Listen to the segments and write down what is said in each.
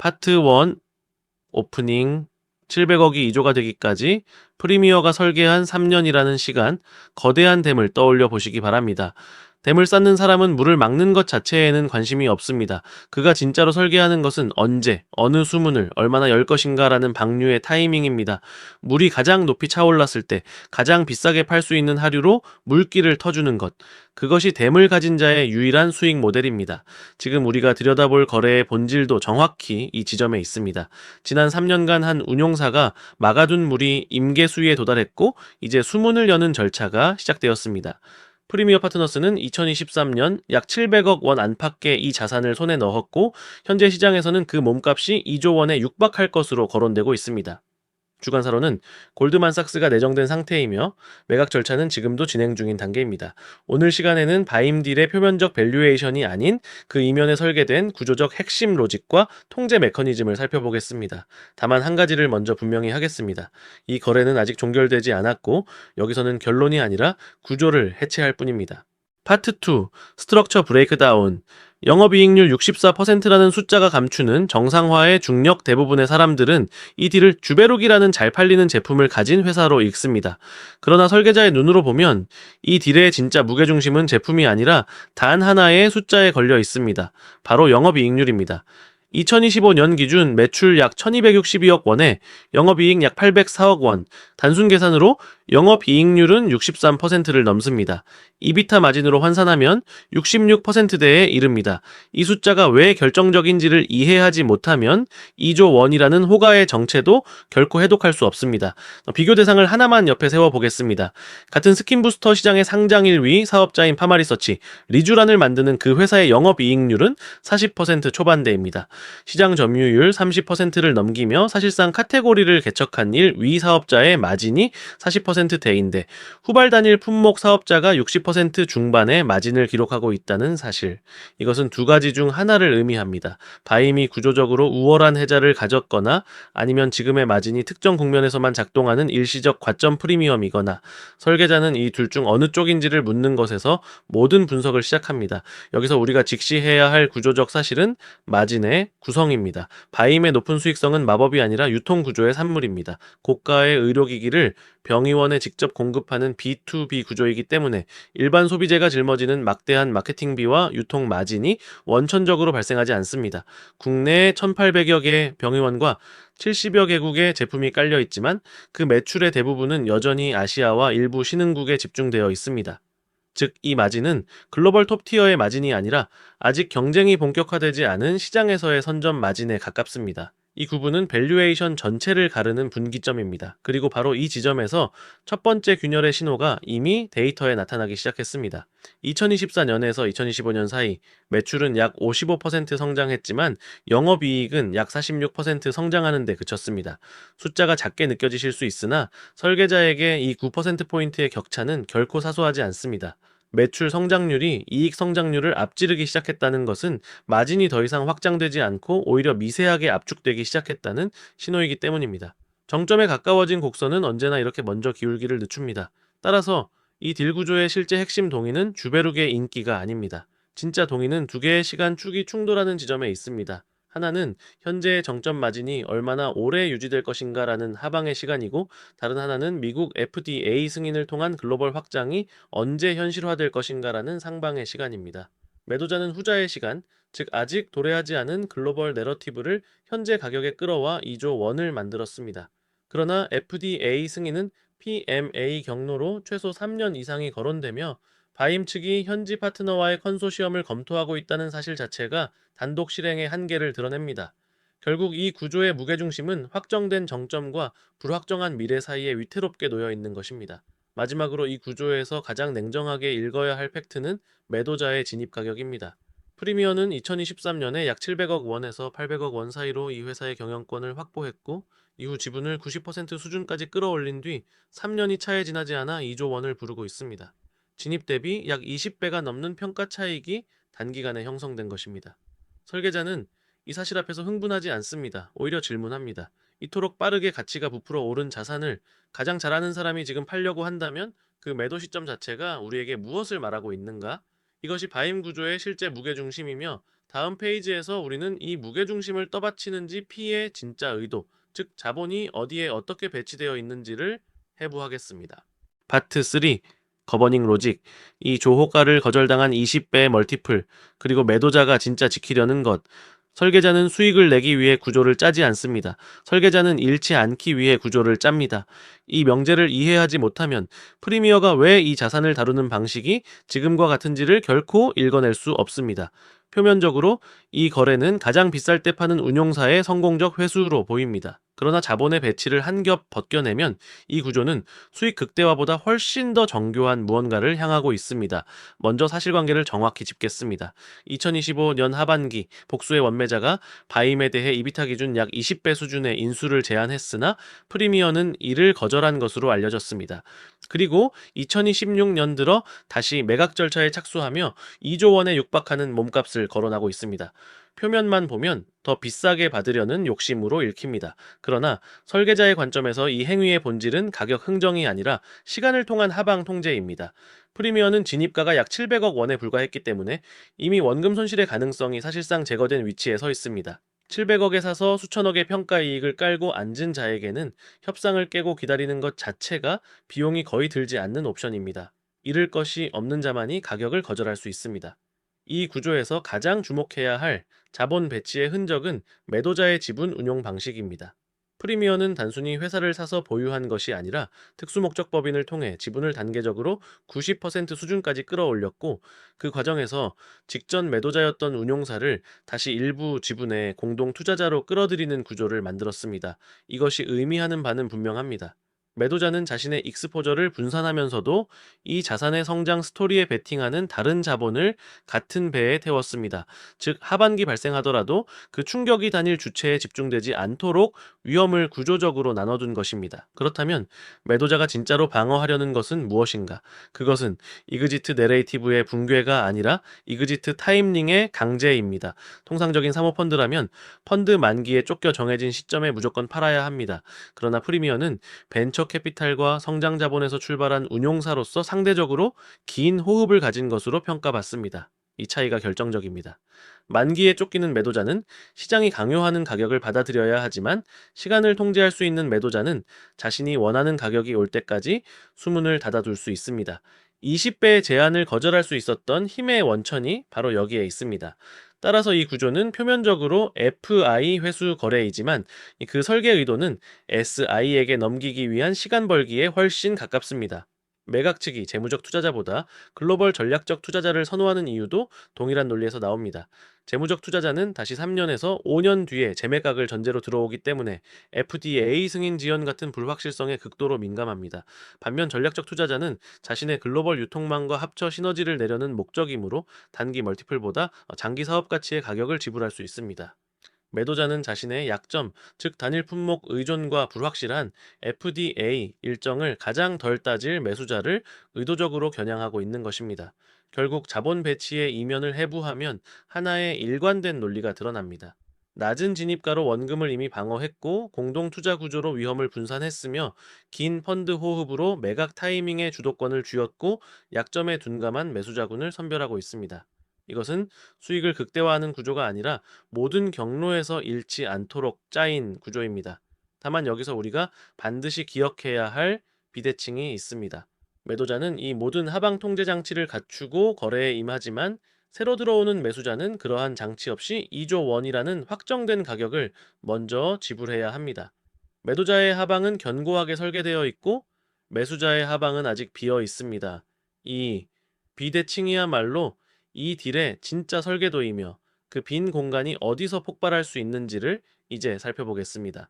파트 1 오프닝 700억이 2조가 되기까지 프리미어가 설계한 3년이라는 시간, 거대한 댐을 떠올려 보시기 바랍니다. 댐을 쌓는 사람은 물을 막는 것 자체에는 관심이 없습니다. 그가 진짜로 설계하는 것은 언제, 어느 수문을 얼마나 열 것인가라는 방류의 타이밍입니다. 물이 가장 높이 차올랐을 때 가장 비싸게 팔 수 있는 하류로 물길을 터주는 것. 그것이 댐을 가진 자의 유일한 수익 모델입니다. 지금 우리가 들여다볼 거래의 본질도 정확히 이 지점에 있습니다. 지난 3년간 한 운용사가 막아둔 물이 임계 수위에 도달했고 이제 수문을 여는 절차가 시작되었습니다. 프리미어 파트너스는 2023년 약 700억 원 안팎의 이 자산을 손에 넣었고 현재 시장에서는 그 몸값이 2조 원에 육박할 것으로 거론되고 있습니다. 주간사로는 골드만삭스가 내정된 상태이며 매각 절차는 지금도 진행 중인 단계입니다. 오늘 시간에는 바임딜의 표면적 밸류에이션이 아닌 그 이면에 설계된 구조적 핵심 로직과 통제 메커니즘을 살펴보겠습니다. 다만 한 가지를 먼저 분명히 하겠습니다. 이 거래는 아직 종결되지 않았고 여기서는 결론이 아니라 구조를 해체할 뿐입니다. 파트 2 스트럭처 브레이크다운. 영업이익률 64%라는 숫자가 감추는 정상화의 중력 대부분의 사람들은 이 딜을 주베룩이라는 잘 팔리는 제품을 가진 회사로 읽습니다. 그러나 설계자의 눈으로 보면 이 딜의 진짜 무게중심은 제품이 아니라 단 하나의 숫자에 걸려 있습니다. 바로 영업이익률입니다. 2025년 기준 매출 약 1262억 원에 영업이익 약 804억 원, 단순 계산으로 영업이익률은 63%를 넘습니다. 이비타 마진으로 환산하면 66%대에 이릅니다. 이 숫자가 왜 결정적인지를 이해하지 못하면 2조 원이라는 호가의 정체도 결코 해독할 수 없습니다. 비교 대상을 하나만 옆에 세워보겠습니다. 같은 스킨부스터 시장의 상장 1위 사업자인 파마리서치, 리쥬란을 만드는 그 회사의 영업이익률은 40% 초반대입니다. 시장 점유율 30%를 넘기며 사실상 카테고리를 개척한 1위 사업자의 마진이 40%대인데 후발 단일 품목 사업자가 60% 중반의 마진을 기록하고 있다는 사실. 이것은 두 가지 중 하나를 의미합니다. 바임이 구조적으로 우월한 해자를 가졌거나 아니면 지금의 마진이 특정 국면에서만 작동하는 일시적 과점 프리미엄이거나 설계자는 이 둘 중 어느 쪽인지를 묻는 것에서 모든 분석을 시작합니다. 여기서 우리가 직시해야 할 구조적 사실은 마진의 구성입니다. 바임의 높은 수익성은 마법이 아니라 유통구조의 산물입니다. 고가의 의료기기를 병의원에 직접 공급하는 B2B 구조이기 때문에 일반 소비재가 짊어지는 막대한 마케팅비와 유통 마진이 원천적으로 발생하지 않습니다. 국내에 1,800여 개의 병의원과 70여 개국의 제품이 깔려 있지만 그 매출의 대부분은 여전히 아시아와 일부 신흥국에 집중되어 있습니다. 즉, 이 마진은 글로벌 톱티어의 마진이 아니라 아직 경쟁이 본격화되지 않은 시장에서의 선점 마진에 가깝습니다. 이 구분은 밸류에이션 전체를 가르는 분기점입니다. 그리고 바로 이 지점에서 첫 번째 균열의 신호가 이미 데이터에 나타나기 시작했습니다. 2024년에서 2025년 사이 매출은 약 55% 성장했지만 영업이익은 약 46% 성장하는 데 그쳤습니다. 숫자가 작게 느껴지실 수 있으나 설계자에게 이 9%포인트의 격차는 결코 사소하지 않습니다. 매출 성장률이 이익 성장률을 앞지르기 시작했다는 것은 마진이 더 이상 확장되지 않고 오히려 미세하게 압축되기 시작했다는 신호이기 때문입니다. 정점에 가까워진 곡선은 언제나 이렇게 먼저 기울기를 늦춥니다. 따라서 이 딜 구조의 실제 핵심 동의는 주베룩의 인기가 아닙니다. 진짜 동의는 두 개의 시간 축이 충돌하는 지점에 있습니다. 하나는 현재의 정점 마진이 얼마나 오래 유지될 것인가라는 하방의 시간이고 다른 하나는 미국 FDA 승인을 통한 글로벌 확장이 언제 현실화될 것인가라는 상방의 시간입니다. 매도자는 후자의 시간, 즉 아직 도래하지 않은 글로벌 내러티브를 현재 가격에 끌어와 2조 원을 만들었습니다. 그러나 FDA 승인은 PMA 경로로 최소 3년 이상이 거론되며 바임 측이 현지 파트너와의 컨소시엄을 검토하고 있다는 사실 자체가 단독 실행의 한계를 드러냅니다. 결국 이 구조의 무게중심은 확정된 정점과 불확정한 미래 사이에 위태롭게 놓여 있는 것입니다. 마지막으로 이 구조에서 가장 냉정하게 읽어야 할 팩트는 매도자의 진입 가격입니다. 프리미어는 2023년에 약 700억 원에서 800억 원 사이로 이 회사의 경영권을 확보했고 이후 지분을 90% 수준까지 끌어올린 뒤 3년이 차에 지나지 않아 2조 원을 부르고 있습니다. 진입 대비 약 20배가 넘는 평가 차익이 단기간에 형성된 것입니다. 설계자는 이 사실 앞에서 흥분하지 않습니다. 오히려 질문합니다. 이토록 빠르게 가치가 부풀어 오른 자산을 가장 잘하는 사람이 지금 팔려고 한다면 그 매도 시점 자체가 우리에게 무엇을 말하고 있는가? 이것이 바임 구조의 실제 무게중심이며 다음 페이지에서 우리는 이 무게중심을 떠받치는지 P의 진짜 의도, 즉 자본이 어디에 어떻게 배치되어 있는지를 해부하겠습니다. 파트 3. 거버닝 로직. 이 조호가를 거절당한 20배의 멀티플, 그리고 매도자가 진짜 지키려는 것. 설계자는 수익을 내기 위해 구조를 짜지 않습니다. 설계자는 잃지 않기 위해 구조를 짭니다. 이 명제를 이해하지 못하면 프리미어가 왜 이 자산을 다루는 방식이 지금과 같은지를 결코 읽어낼 수 없습니다. 표면적으로 이 거래는 가장 비쌀 때 파는 운용사의 성공적 회수로 보입니다. 그러나 자본의 배치를 한 겹 벗겨내면 이 구조는 수익 극대화보다 훨씬 더 정교한 무언가를 향하고 있습니다. 먼저 사실관계를 정확히 짚겠습니다. 2025년 하반기 복수의 원매자가 바임에 대해 이비타 기준 약 20배 수준의 인수를 제안했으나 프리미어는 이를 거절한 것으로 알려졌습니다. 그리고 2026년 들어 다시 매각 절차에 착수하며 2조 원에 육박하는 몸값을 거론하고 있습니다. 표면만 보면 더 비싸게 받으려는 욕심으로 읽힙니다. 그러나 설계자의 관점에서 이 행위의 본질은 가격 흥정이 아니라 시간을 통한 하방 통제입니다. 프리미어는 진입가가 약 700억 원에 불과했기 때문에 이미 원금 손실의 가능성이 사실상 제거된 위치에 서 있습니다. 700억에 사서 수천억의 평가 이익을 깔고 앉은 자에게는 협상을 깨고 기다리는 것 자체가 비용이 거의 들지 않는 옵션입니다. 잃을 것이 없는 자만이 가격을 거절할 수 있습니다. 이 구조에서 가장 주목해야 할 자본 배치의 흔적은 매도자의 지분 운용 방식입니다. 프리미어는 단순히 회사를 사서 보유한 것이 아니라 특수목적 법인을 통해 지분을 단계적으로 90% 수준까지 끌어올렸고, 그 과정에서 직전 매도자였던 운용사를 다시 일부 지분의 공동 투자자로 끌어들이는 구조를 만들었습니다. 이것이 의미하는 바는 분명합니다. 매도자는 자신의 익스포저를 분산하면서도 이 자산의 성장 스토리에 베팅하는 다른 자본을 같은 배에 태웠습니다. 즉, 하반기 발생하더라도 그 충격이 단일 주체에 집중되지 않도록 위험을 구조적으로 나눠둔 것입니다. 그렇다면 매도자가 진짜로 방어하려는 것은 무엇인가? 그것은 이그지트 내레이티브의 붕괴가 아니라 이그지트 타임링의 강제입니다. 통상적인 사모펀드라면 펀드 만기에 쫓겨 정해진 시점에 무조건 팔아야 합니다. 그러나 프리미어는 벤처 캐피탈과 성장 자본에서 출발한 운용사로서 상대적으로 긴 호흡을 가진 것으로 평가받습니다. 이 차이가 결정적입니다. 만기에 쫓기는 매도자는 시장이 강요하는 가격을 받아들여야 하지만, 시간을 통제할 수 있는 매도자는 자신이 원하는 가격이 올 때까지 수문을 닫아둘 수 있습니다. 20배의 제한을 거절할 수 있었던 힘의 원천이 바로 여기에 있습니다. 따라서 이 구조는 표면적으로 FI 회수 거래이지만 그 설계 의도는 SI에게 넘기기 위한 시간 벌기에 훨씬 가깝습니다. 매각 측이 재무적 투자자보다 글로벌 전략적 투자자를 선호하는 이유도 동일한 논리에서 나옵니다. 재무적 투자자는 다시 3년에서 5년 뒤에 재매각을 전제로 들어오기 때문에 FDA 승인 지연 같은 불확실성에 극도로 민감합니다. 반면 전략적 투자자는 자신의 글로벌 유통망과 합쳐 시너지를 내려는 목적이므로 단기 멀티플보다 장기 사업 가치의 가격을 지불할 수 있습니다. 매도자는 자신의 약점, 즉 단일 품목 의존과 불확실한 FDA 일정을 가장 덜 따질 매수자를 의도적으로 겨냥하고 있는 것입니다. 결국 자본 배치의 이면을 해부하면 하나의 일관된 논리가 드러납니다. 낮은 진입가로 원금을 이미 방어했고 공동 투자 구조로 위험을 분산했으며, 긴 펀드 호흡으로 매각 타이밍의 주도권을 쥐었고 약점에 둔감한 매수자군을 선별하고 있습니다. 이것은 수익을 극대화하는 구조가 아니라 모든 경로에서 잃지 않도록 짜인 구조입니다. 다만 여기서 우리가 반드시 기억해야 할 비대칭이 있습니다. 매도자는 이 모든 하방 통제 장치를 갖추고 거래에 임하지만, 새로 들어오는 매수자는 그러한 장치 없이 2조 원이라는 확정된 가격을 먼저 지불해야 합니다. 매도자의 하방은 견고하게 설계되어 있고 매수자의 하방은 아직 비어 있습니다. 이 비대칭이야말로 이 딜의 진짜 설계도이며, 그 빈 공간이 어디서 폭발할 수 있는지를 이제 살펴보겠습니다.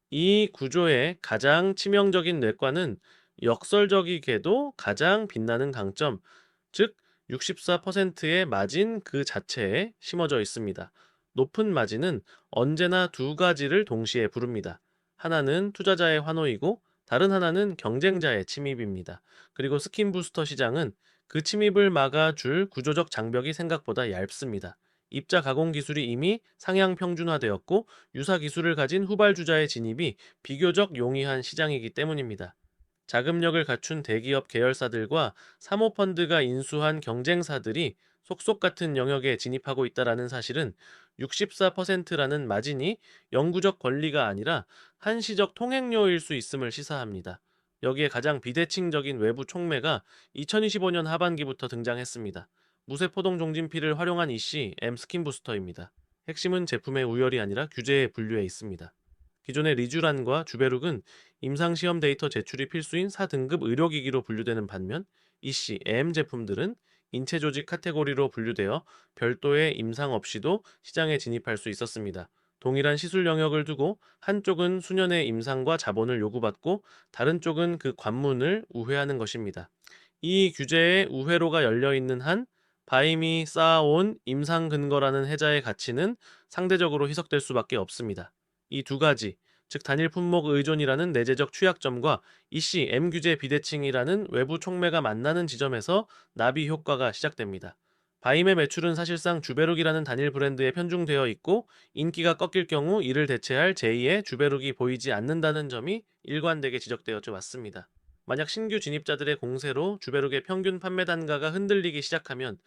이 구조의 가장 치명적인 뇌과는 역설적이게도 가장 빛나는 강점, 즉 64%의 마진 그 자체에 심어져 있습니다. 높은 마진은 언제나 두 가지를 동시에 부릅니다. 하나는 투자자의 환호이고 다른 하나는 경쟁자의 침입입니다. 그리고 스킨 부스터 시장은 그 침입을 막아줄 구조적 장벽이 생각보다 얇습니다. 입자 가공 기술이 이미 상향 평준화되었고 유사 기술을 가진 후발주자의 진입이 비교적 용이한 시장이기 때문입니다. 자금력을 갖춘 대기업 계열사들과 사모펀드가 인수한 경쟁사들이 속속 같은 영역에 진입하고 있다라는 사실은 64%라는 마진이 영구적 권리가 아니라 한시적 통행료일 수 있음을 시사합니다. 여기에 가장 비대칭적인 외부 촉매가 2025년 하반기부터 등장했습니다. 무쇠포동 종진피를 활용한 이씨 M 스킨 부스터입니다. 핵심은 제품의 우열이 아니라 규제에 분류해 있습니다. 기존의 리쥬란과 주베룩은 임상시험 데이터 제출이 필수인 4등급 의료기기로 분류되는 반면 이씨 M 제품들은 인체 조직 카테고리로 분류되어 별도의 임상 없이도 시장에 진입할 수 있었습니다. 동일한 시술 영역을 두고 한쪽은 수년의 임상과 자본을 요구받고 다른 쪽은 그 관문을 우회하는 것입니다. 이 규제에 우회로가 열려 있는 한 바임이 쌓아온 임상 근거라는 해자의 가치는 상대적으로 희석될 수밖에 없습니다. 이 두 가지, 즉 단일 품목 의존이라는 내재적 취약점과 이씨 M 규제 비대칭이라는 외부 촉매가 만나는 지점에서 나비 효과가 시작됩니다. 바임의 매출은 사실상 주베룩이라는 단일 브랜드에 편중되어 있고 인기가 꺾일 경우 이를 대체할 제2의 주베룩이 보이지 않는다는 점이 일관되게 지적되어 왔습니다. 만약 신규 진입자들의 공세로 주베룩의 평균 판매 단가가 흔들리기 시작하면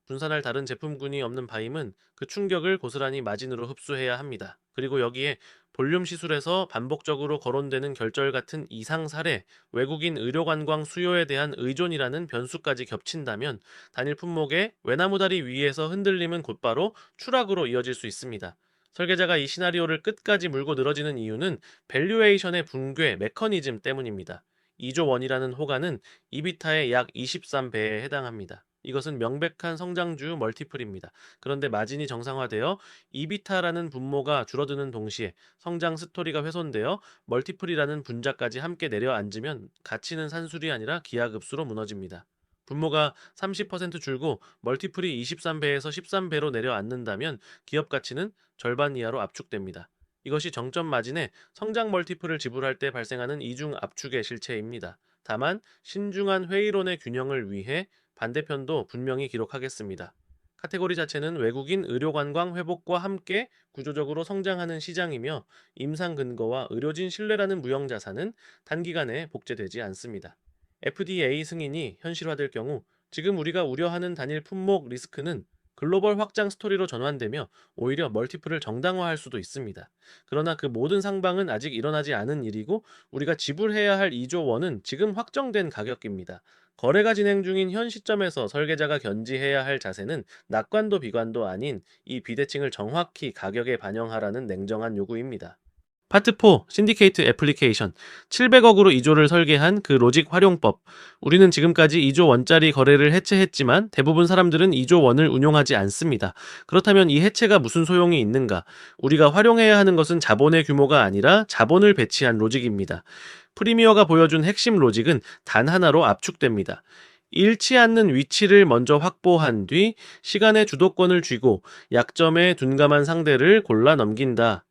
분산할 다른 제품군이 없는 바임은 그 충격을 고스란히 마진으로 흡수해야 합니다. 그리고 여기에 볼륨 시술에서 반복적으로 거론되는 결절 같은 이상 사례, 외국인 의료관광 수요에 대한 의존이라는 변수까지 겹친다면 단일 품목의 외나무다리 위에서 흔들림은 곧바로 추락으로 이어질 수 있습니다. 설계자가 이 시나리오를 끝까지 물고 늘어지는 이유는 밸류에이션의 붕괴 메커니즘 때문입니다. 2조 원이라는 호가는 이비타의 약 23배에 해당합니다. 이것은 명백한 성장주 멀티플입니다. 그런데 마진이 정상화되어 이비타라는 분모가 줄어드는 동시에 성장 스토리가 훼손되어 멀티플이라는 분자까지 함께 내려앉으면 가치는 산술이 아니라 기하급수로 무너집니다. 분모가 30% 줄고 멀티플이 23배에서 13배로 내려앉는다면 기업 가치는 절반 이하로 압축됩니다. 이것이 정점 마진에 성장 멀티플을 지불할 때 발생하는 이중 압축의 실체입니다. 다만 신중한 회의론의 균형을 위해 반대편도 분명히 기록하겠습니다. 카테고리 자체는 외국인 의료관광 회복과 함께 구조적으로 성장하는 시장이며 임상 근거와 의료진 신뢰라는 무형자산은 단기간에 복제되지 않습니다. FDA 승인이 현실화될 경우 지금 우리가 우려하는 단일 품목 리스크는 글로벌 확장 스토리로 전환되며 오히려 멀티플을 정당화할 수도 있습니다. 그러나 그 모든 상방은 아직 일어나지 않은 일이고 우리가 지불해야 할 2조 원은 지금 확정된 가격입니다. 거래가 진행 중인 현 시점에서 설계자가 견지해야 할 자세는 낙관도 비관도 아닌 이 비대칭을 정확히 가격에 반영하라는 냉정한 요구입니다. 파트 4 신디케이트 애플리케이션 700억으로 2조를 설계한 그 로직 활용법. 우리는 지금까지 2조 원짜리 거래를 해체했지만 대부분 사람들은 2조 원을 운용하지 않습니다. 그렇다면 이 해체가 무슨 소용이 있는가? 우리가 활용해야 하는 것은 자본의 규모가 아니라 자본을 배치한 로직입니다. 프리미어가 보여준 핵심 로직은 단 하나로 압축됩니다. 잃지 않는 위치를 먼저 확보한 뒤 시간의 주도권을 쥐고 약점에 둔감한 상대를 골라 넘긴다.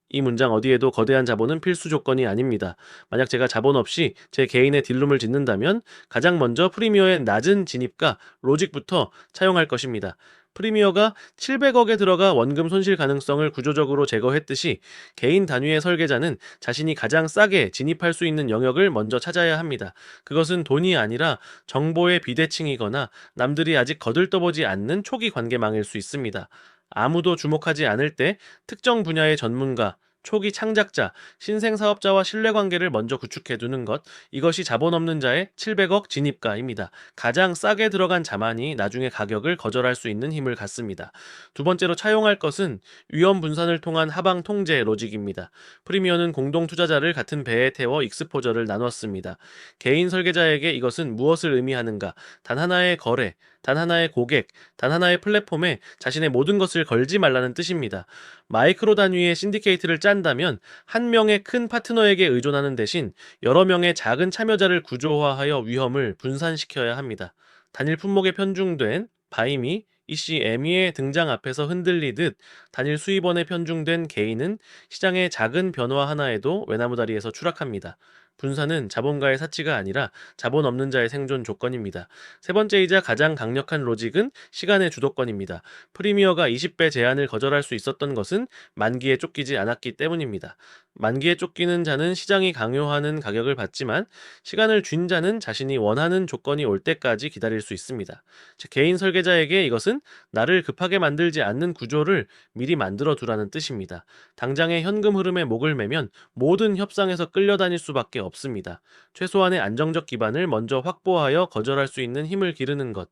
이 문장 어디에도 거대한 자본은 필수 조건이 아닙니다. 만약 제가 자본 없이 제 개인의 딜룸을 짓는다면 가장 먼저 프리미어의 낮은 진입가 로직부터 차용할 것입니다. 프리미어가 700억에 들어가 원금 손실 가능성을 구조적으로 제거했듯이 개인 단위의 설계자는 자신이 가장 싸게 진입할 수 있는 영역을 먼저 찾아야 합니다. 그것은 돈이 아니라 정보의 비대칭이거나 남들이 아직 거들떠보지 않는 초기 관계망일 수 있습니다. 아무도 주목하지 않을 때 특정 분야의 전문가, 초기 창작자, 신생 사업자와 신뢰관계를 먼저 구축해두는 것, 이것이 자본 없는 자의 700억 진입가입니다. 가장 싸게 들어간 자만이 나중에 가격을 거절할 수 있는 힘을 갖습니다. 두 번째로 차용할 것은 위험 분산을 통한 하방 통제 로직입니다. 프리미어는 공동 투자자를 같은 배에 태워 익스포저를 나눴습니다. 개인 설계자에게 이것은 무엇을 의미하는가? 단 하나의 거래, 단 하나의 고객, 단 하나의 플랫폼에 자신의 모든 것을 걸지 말라는 뜻입니다. 마이크로 단위의 신디케이트를 짠다면 한 명의 큰 파트너에게 의존하는 대신 여러 명의 작은 참여자를 구조화하여 위험을 분산시켜야 합니다. 단일 품목에 편중된 바이미, 이씨 에미의 등장 앞에서 흔들리듯 단일 수입원에 편중된 개인은 시장의 작은 변화 하나에도 외나무다리에서 추락합니다. 분산은 자본가의 사치가 아니라 자본 없는 자의 생존 조건입니다. 세 번째이자 가장 강력한 로직은 시간의 주도권입니다. 프리미어가 20배 제한을 거절할 수 있었던 것은 만기에 쫓기지 않았기 때문입니다. 만기에 쫓기는 자는 시장이 강요하는 가격을 받지만 시간을 쥔 자는 자신이 원하는 조건이 올 때까지 기다릴 수 있습니다. 즉, 개인 설계자에게 이것은 나를 급하게 만들지 않는 구조를 미리 만들어 두라는 뜻입니다. 당장의 현금 흐름에 목을 매면 모든 협상에서 끌려다닐 수밖에 없습니다. 최소한의 안정적 기반을 먼저 확보하여 거절할 수 있는 힘을 기르는 것.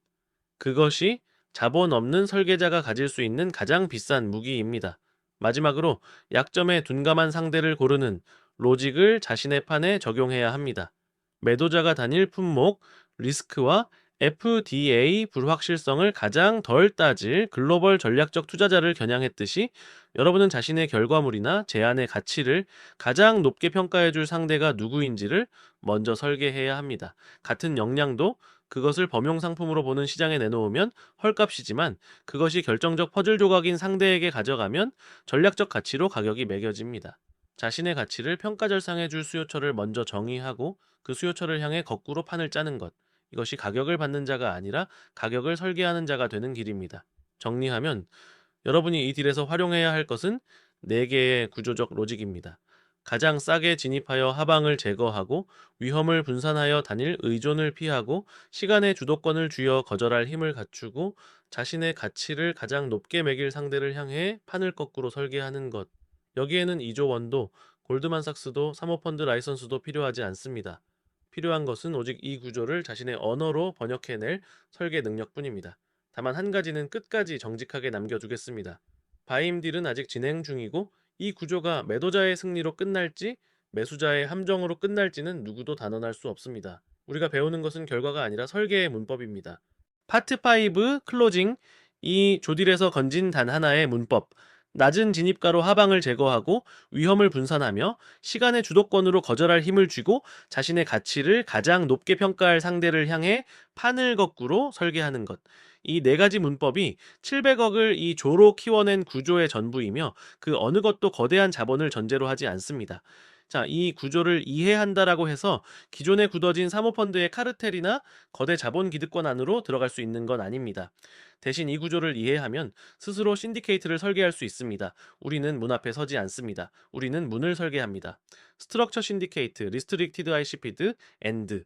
그것이 자본 없는 설계자가 가질 수 있는 가장 비싼 무기입니다. 마지막으로 약점에 둔감한 상대를 고르는 로직을 자신의 판에 적용해야 합니다. 매도자가 단일 품목, 리스크와 FDA 불확실성을 가장 덜 따질 글로벌 전략적 투자자를 겨냥했듯이 여러분은 자신의 결과물이나 제안의 가치를 가장 높게 평가해 줄 상대가 누구인지를 먼저 설계해야 합니다. 같은 역량도 그것을 범용 상품으로 보는 시장에 내놓으면 헐값이지만 그것이 결정적 퍼즐 조각인 상대에게 가져가면 전략적 가치로 가격이 매겨집니다. 자신의 가치를 평가절상해 줄 수요처를 먼저 정의하고 그 수요처를 향해 거꾸로 판을 짜는 것. 이것이 가격을 받는 자가 아니라 가격을 설계하는 자가 되는 길입니다. 정리하면 여러분이 이 딜에서 활용해야 할 것은 4개의 구조적 로직입니다. 가장 싸게 진입하여 하방을 제거하고 위험을 분산하여 단일 의존을 피하고 시간의 주도권을 쥐어 거절할 힘을 갖추고 자신의 가치를 가장 높게 매길 상대를 향해 판을 거꾸로 설계하는 것. 여기에는 2조 원도 골드만삭스도 사모펀드 라이선스도 필요하지 않습니다. 필요한 것은 오직 이 구조를 자신의 언어로 번역해낼 설계 능력뿐입니다. 다만 한 가지는 끝까지 정직하게 남겨두겠습니다. 바이임딜은 아직 진행 중이고 이 구조가 매도자의 승리로 끝날지 매수자의 함정으로 끝날지는 누구도 단언할 수 없습니다. 우리가 배우는 것은 결과가 아니라 설계의 문법입니다. 파트 5 클로징. 이 조딜에서 건진 단 하나의 문법. 낮은 진입가로 하방을 제거하고 위험을 분산하며 시간의 주도권으로 거절할 힘을 쥐고 자신의 가치를 가장 높게 평가할 상대를 향해 판을 거꾸로 설계하는 것. 이 4가지 문법이 700억을 이 조로 키워낸 구조의 전부이며 그 어느 것도 거대한 자본을 전제로 하지 않습니다. 자, 이 구조를 이해한다라고 해서 기존에 굳어진 사모펀드의 카르텔이나 거대 자본 기득권 안으로 들어갈 수 있는 건 아닙니다. 대신 이 구조를 이해하면 스스로 신디케이트를 설계할 수 있습니다. 우리는 문 앞에 서지 않습니다. 우리는 문을 설계합니다. 스트럭처 신디케이트, 리스트릭티드 ICP드, 엔드.